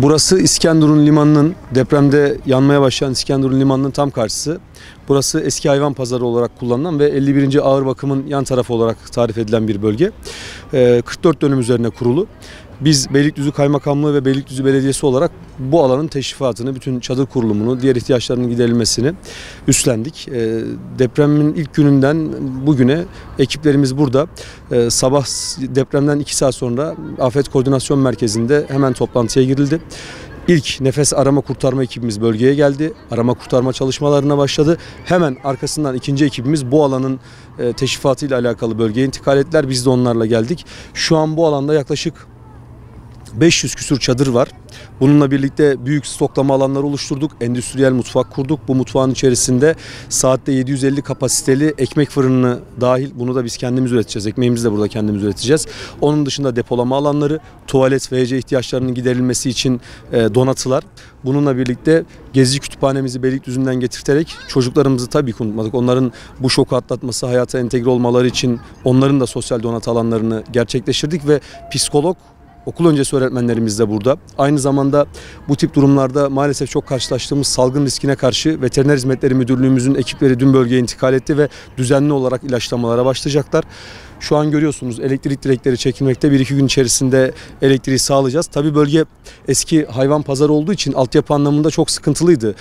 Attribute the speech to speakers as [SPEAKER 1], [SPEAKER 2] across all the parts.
[SPEAKER 1] Burası İskenderun Limanı'nın, depremde yanmaya başlayan İskenderun Limanı'nın tam karşısı. Burası eski hayvan pazarı olarak kullanılan ve 51. Ağır Bakım'ın yan tarafı olarak tarif edilen bir bölge. 44 dönüm üzerine kurulu. Biz Beylikdüzü Kaymakamlığı ve Beylikdüzü Belediyesi olarak bu alanın teşrifatını, bütün çadır kurulumunu, diğer ihtiyaçlarının giderilmesini üstlendik. Depremin ilk gününden bugüne ekiplerimiz burada. Sabah depremden 2 saat sonra Afet Koordinasyon Merkezi'nde hemen toplantıya girildi. İlk nefes arama kurtarma ekibimiz bölgeye geldi. Arama kurtarma çalışmalarına başladı. Hemen arkasından ikinci ekibimiz bu alanın teşrifatıyla alakalı bölgeye intikal ettiler. Biz de onlarla geldik. Şu an bu alanda yaklaşık 500 küsur çadır var. Bununla birlikte büyük stoklama alanları oluşturduk. Endüstriyel mutfak kurduk. Bu mutfağın içerisinde saatte 750 kapasiteli ekmek fırını dahil. Bunu da biz kendimiz üreteceğiz. Ekmeğimizi de burada kendimiz üreteceğiz. Onun dışında depolama alanları, tuvalet ve WC ihtiyaçlarının giderilmesi için donatılar. Bununla birlikte gezici kütüphanemizi Beylikdüzü'nden getirterek çocuklarımızı tabii ki unutmadık. Onların bu şoku atlatması, hayata entegre olmaları için onların da sosyal donatı alanlarını gerçekleştirdik ve psikolog, okul öncesi öğretmenlerimiz de burada. Aynı zamanda bu tip durumlarda maalesef çok karşılaştığımız salgın riskine karşı Veteriner Hizmetleri Müdürlüğümüzün ekipleri dün bölgeye intikal etti ve düzenli olarak ilaçlamalara başlayacaklar. Şu an görüyorsunuz elektrik direkleri çekilmekte. 1-2 gün içerisinde elektriği sağlayacağız. Tabii bölge eski hayvan pazarı olduğu için altyapı anlamında çok sıkıntılıydı.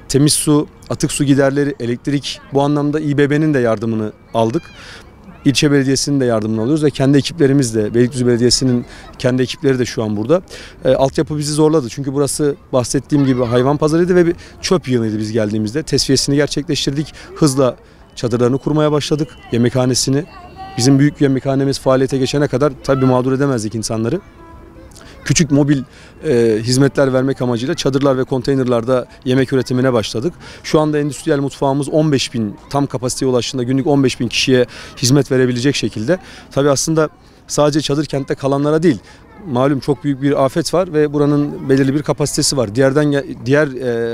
[SPEAKER 1] Temiz su, atık su giderleri, elektrik, bu anlamda İBB'nin de yardımını aldık. İlçe belediyesinin de yardımını alıyoruz ve kendi ekiplerimiz de, Beylikdüzü Belediyesi'nin kendi ekipleri de şu an burada. Altyapı bizi zorladı çünkü burası bahsettiğim gibi hayvan pazarıydı ve bir çöp yığınıydı biz geldiğimizde. Tesviyesini gerçekleştirdik. Hızla çadırlarını kurmaya başladık. Yemekhanesini, bizim büyük yemekhanemiz faaliyete geçene kadar tabii mağdur edemezdik insanları. Küçük mobil hizmetler vermek amacıyla çadırlar ve konteynerlarda yemek üretimine başladık. Şu anda endüstriyel mutfağımız 15.000, tam kapasiteye ulaştığında günlük 15.000 kişiye hizmet verebilecek şekilde. Tabii aslında sadece çadır kentte kalanlara değil, malum çok büyük bir afet var ve buranın belirli bir kapasitesi var. Diğer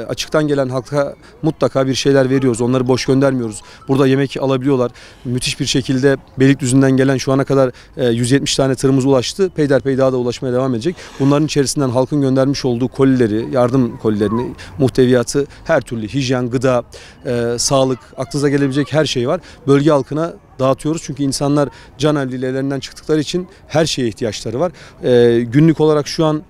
[SPEAKER 1] açıktan gelen halka mutlaka bir şeyler veriyoruz. Onları boş göndermiyoruz. Burada yemek alabiliyorlar. Müthiş bir şekilde Beylikdüzü'nden gelen şu ana kadar 170 tane tırımız ulaştı. Peyderpey daha da ulaşmaya devam edecek. Bunların içerisinden halkın göndermiş olduğu kolileri, yardım kolilerini, muhteviyatı, her türlü hijyen, gıda, sağlık, aklınıza gelebilecek her şey var. Bölge halkına dağıtıyoruz çünkü insanlar can havliyle ellerinden çıktıkları için her şeye ihtiyaçları var. Günlük olarak şu an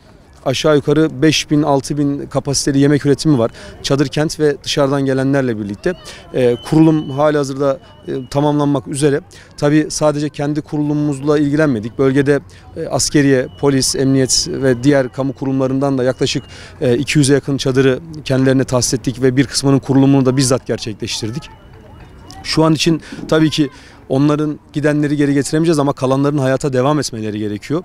[SPEAKER 1] aşağı yukarı 5.000-6.000 kapasiteli yemek üretimi var. Çadır kent ve dışarıdan gelenlerle birlikte. Kurulum halihazırda tamamlanmak üzere. Tabii sadece kendi kurulumumuzla ilgilenmedik. Bölgede askeriye, polis, emniyet ve diğer kamu kurumlarından da yaklaşık 200'e yakın çadırı kendilerine tahsis ettik ve bir kısmının kurulumunu da bizzat gerçekleştirdik. Şu an için tabii ki onların gidenleri geri getiremeyeceğiz ama kalanların hayata devam etmeleri gerekiyor.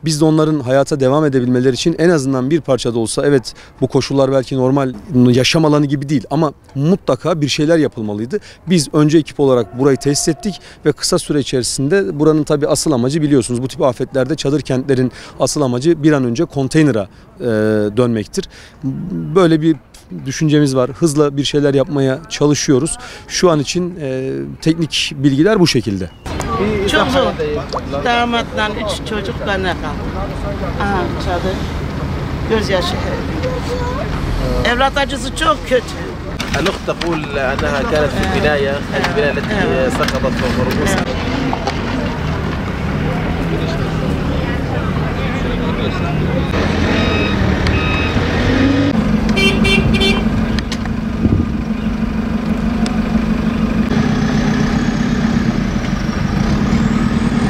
[SPEAKER 1] Biz de onların hayata devam edebilmeleri için en azından bir parça da olsa, evet bu koşullar belki normal yaşam alanı gibi değil ama mutlaka bir şeyler yapılmalıydı. Biz önce ekip olarak burayı tesis ettik ve kısa süre içerisinde buranın tabii asıl amacı, biliyorsunuz bu tip afetlerde çadır kentlerin asıl amacı bir an önce konteynera dönmektir. Böyle bir düşüncemiz var. Hızla bir şeyler yapmaya çalışıyoruz. Şu an için teknik bilgiler bu şekilde.
[SPEAKER 2] Çok zor. Damatla 3 çocukla ne kaldı? Aha çadır. Gözyaşı. Evlat acısı çok kötü.
[SPEAKER 3] الأخت تقول أنها كانت في البناية التي سقطت فوق رؤوسها